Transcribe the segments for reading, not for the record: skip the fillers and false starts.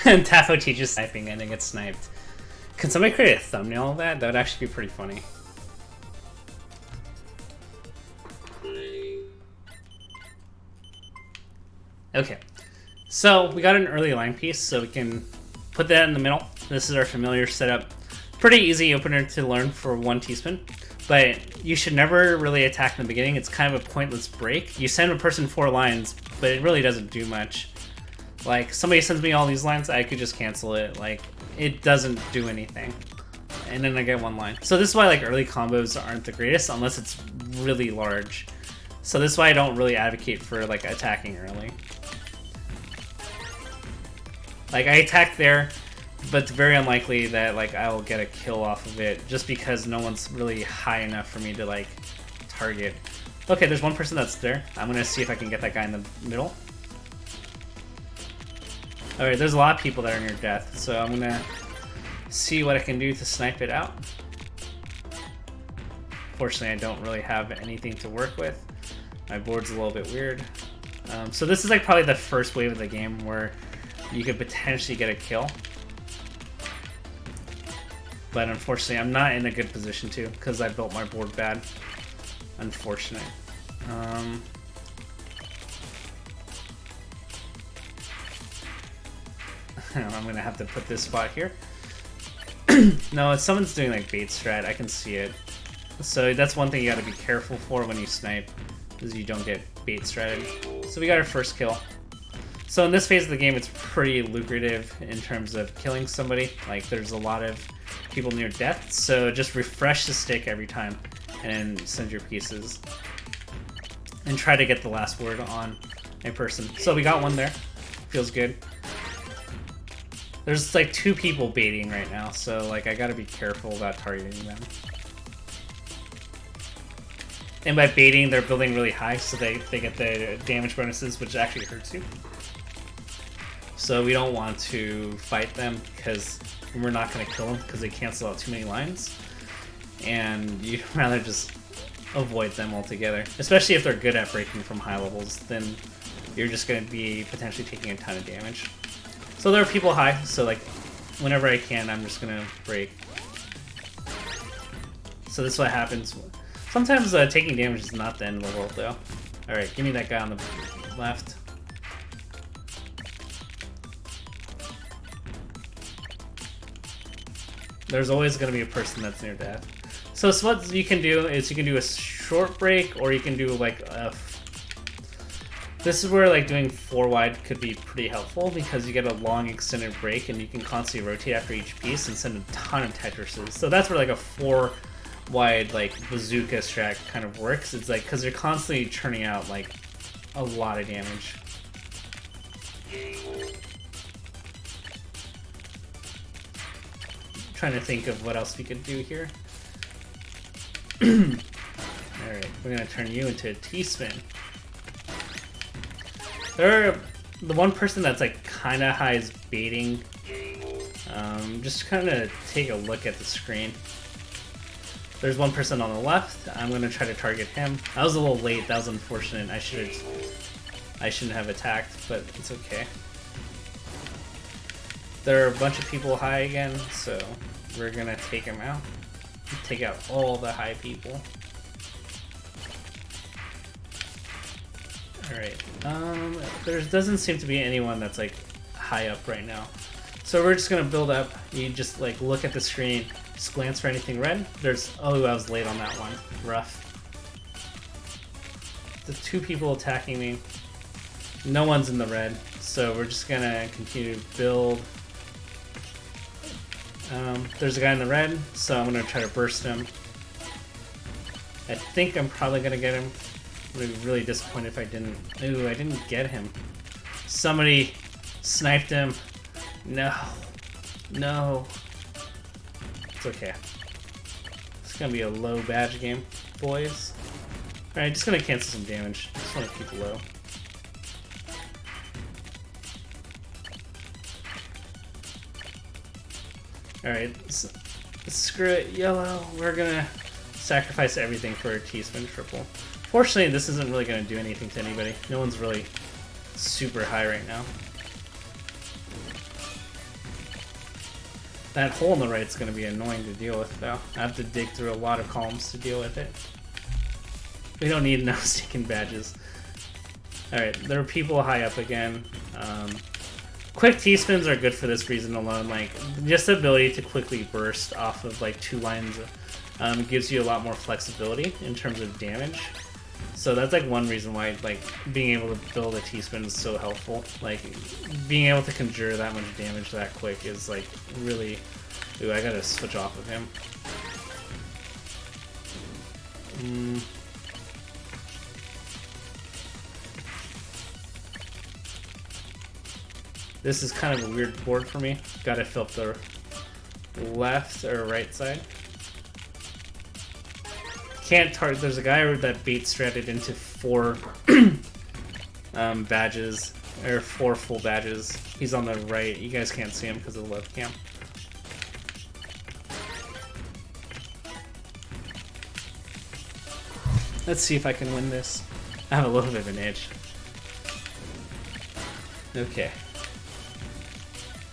And Tafo teaches sniping and it gets sniped. Can somebody create a thumbnail of that? That would actually be pretty funny. Okay, so we got an early line piece, so we can put that in the middle. This is our familiar setup. Pretty easy opener to learn for 1 teaspoon, but you should never really attack in the beginning. It's kind of a pointless break. You send a person 4 lines, but it really doesn't do much. Like, somebody sends me all these lines, I could just cancel it. Like, it doesn't do anything. And then I get 1 line. So this is why like early combos aren't the greatest unless it's really large. So this is why I don't really advocate for like attacking early. Like, I attack there, but it's very unlikely that like I will get a kill off of it just because no one's really high enough for me to like target. Okay, there's 1 person that's there. I'm gonna see if I can get that guy in the middle. Alright, there's a lot of people that are near death, so I'm gonna see what I can do to snipe it out. Fortunately, I don't really have anything to work with. My board's a little bit weird. So this is like probably the first wave of the game where you could potentially get a kill. But unfortunately, I'm not in a good position to because I built my board bad. Unfortunate. I'm gonna have to put this spot here. No, if someone's doing like bait strat, I can see it. So that's one thing you gotta be careful for when you snipe, is you don't get bait stratted. So we got our first kill. So in this phase of the game, it's pretty lucrative in terms of killing somebody. Like, there's a lot of people near death, so just refresh the stick every time and send your pieces. And try to get the last word on a person. So we got 1 there. Feels good. There's like 2 people baiting right now, so like I gotta be careful about targeting them. And by baiting, they're building really high, so they get the damage bonuses, which actually hurts you. So we don't want to fight them because we're not going to kill them because they cancel out too many lines. And you'd rather just avoid them altogether. Especially if they're good at breaking from high levels, then you're just going to be potentially taking a ton of damage. So there are people high, so like whenever I can, I'm just going to break. So this is what happens. Sometimes taking damage is not the end of the world though. Alright, give me that guy on the left. There's always going to be a person that's near death. So what you can do is you can do a short break, or you can do like a... This is where like doing 4 wide could be pretty helpful because you get a long extended break and you can constantly rotate after each piece and send a ton of Tetrises. So that's where like a 4 wide like bazooka strat kind of works. It's like because you're constantly churning out like a lot of damage. Trying to think of what else we could do here. Alright, we're gonna turn you into a T-spin. The 1 person that's like kinda high is baiting. Just kinda take a look at the screen. There's 1 person on the left. I'm gonna try to target him. I was a little late, that was unfortunate. I shouldn't have attacked, but it's okay. There are a bunch of people high again, so we're gonna take them out. Take out all the high people. Alright, there doesn't seem to be anyone that's like high up right now. So we're just gonna build up. You just like look at the screen, just glance for anything red. Oh, I was late on that one. Rough. The 2 people attacking me. No one's in the red, so we're just gonna continue to build. There's a guy in the red, so I'm gonna try to burst him. I think I'm probably gonna get him. I'm gonna be really disappointed if I didn't. Ooh, I didn't get him. Somebody sniped him. No. No. It's okay. It's gonna be a low badge game, boys. Alright, just gonna cancel some damage. Just wanna keep low. Alright, screw it, yellow. We're gonna sacrifice everything for a T-spin triple. Fortunately, this isn't really gonna do anything to anybody. No one's really super high right now. That hole in the right is going to be annoying to deal with, though. I have to dig through a lot of columns to deal with it. We don't need no stinking badges. Alright, there are people high up again. Quick T-spins are good for this reason alone. Like, just the ability to quickly burst off of like 2 lines gives you a lot more flexibility in terms of damage. So that's like one reason why like being able to build a T-spin is so helpful. Like being able to conjure that much damage that quick is like really... Ooh, I gotta switch off of him. This is kind of a weird board for me. Gotta fill up the left or right side. Can't target. There's a guy that bait stratted into 4 badges, or 4 full badges. He's on the right. You guys can't see him because of the left cam. Let's see if I can win this. I have a little bit of an edge. Okay.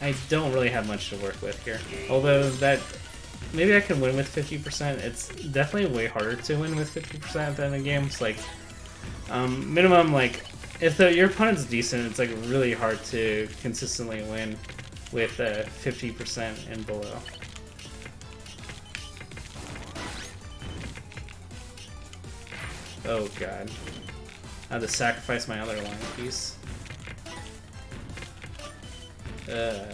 I don't really have much to work with here. Although that... Maybe I can win with 50%. It's definitely way harder to win with 50% than the games. Like, minimum, like, if your opponent's decent, it's like really hard to consistently win with 50% and below. Oh god. I had to sacrifice my other line piece. I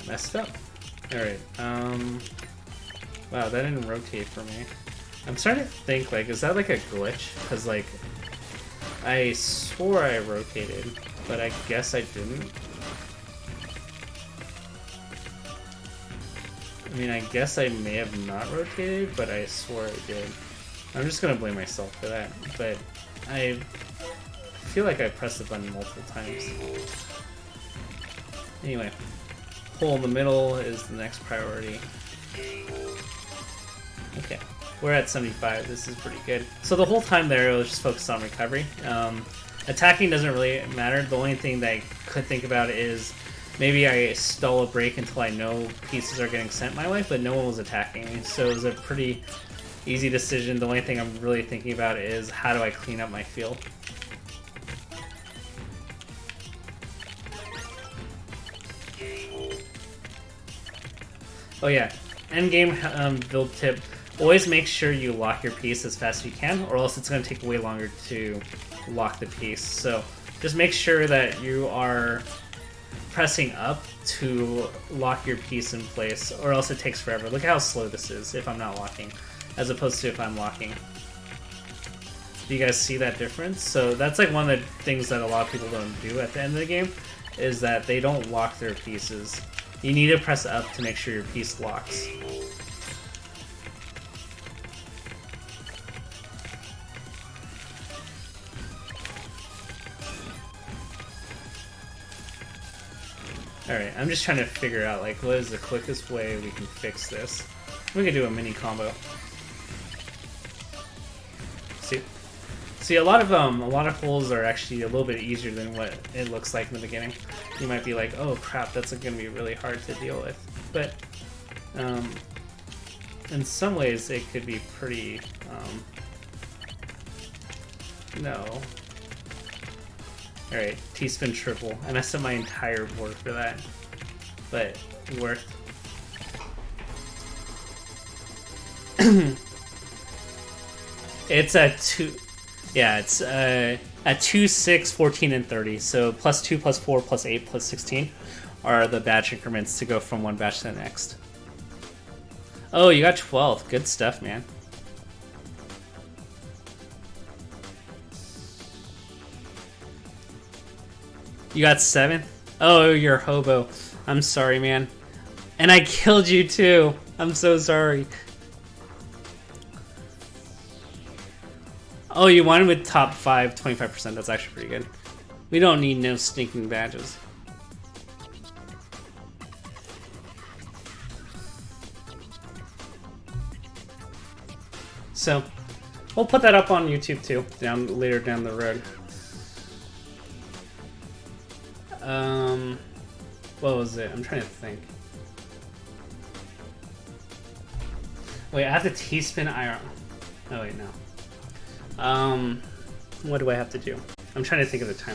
messed up. Alright, wow, that didn't rotate for me. I'm starting to think, like, is that like a glitch? Because, like, I swore I rotated, but I guess I didn't. I mean, I guess I may have not rotated, but I swore I did. I'm just gonna blame myself for that, but I feel like I pressed the button multiple times. Anyway, hole in the middle is the next priority. Okay, we're at 75. This is pretty good. So the whole time there, I was just focused on recovery. Attacking doesn't really matter. The only thing that I could think about is maybe I stall a break until I know pieces are getting sent my way, but no one was attacking me, so it was a pretty easy decision. The only thing I'm really thinking about is how do I clean up my field. Oh yeah, endgame build tip, always make sure you lock your piece as fast as you can, or else it's going to take way longer to lock the piece. So just make sure that you are pressing up to lock your piece in place, or else it takes forever. Look how slow this is if I'm not locking, as opposed to if I'm locking. Do you guys see that difference? So that's like one of the things that a lot of people don't do at the end of the game, is that they don't lock their pieces. You need to press up to make sure your piece locks. Alright, I'm just trying to figure out, like, what is the quickest way we can fix this. We can do a mini combo. See, a lot of holes are actually a little bit easier than what it looks like in the beginning. You might be like, oh crap, that's going to be really hard to deal with. But in some ways, it could be pretty. No. All right, T-spin triple. I messed up my entire board for that, but worth. It's a 2. Yeah, it's at 2, 6, 14, and 30. So plus 2, plus 4, plus 8, plus 16 are the batch increments to go from one batch to the next. Oh, you got 12. Good stuff, man. You got 7? Oh, you're a hobo. I'm sorry, man. And I killed you too. I'm so sorry. Oh, you won with top 5, 25%. That's actually pretty good. We don't need no stinking badges. So, we'll put that up on YouTube too, later down the road. What was it? I'm trying to think. Wait, I have to teaspoon iron. Oh wait, no. What do I have to do? I'm trying to think of the time.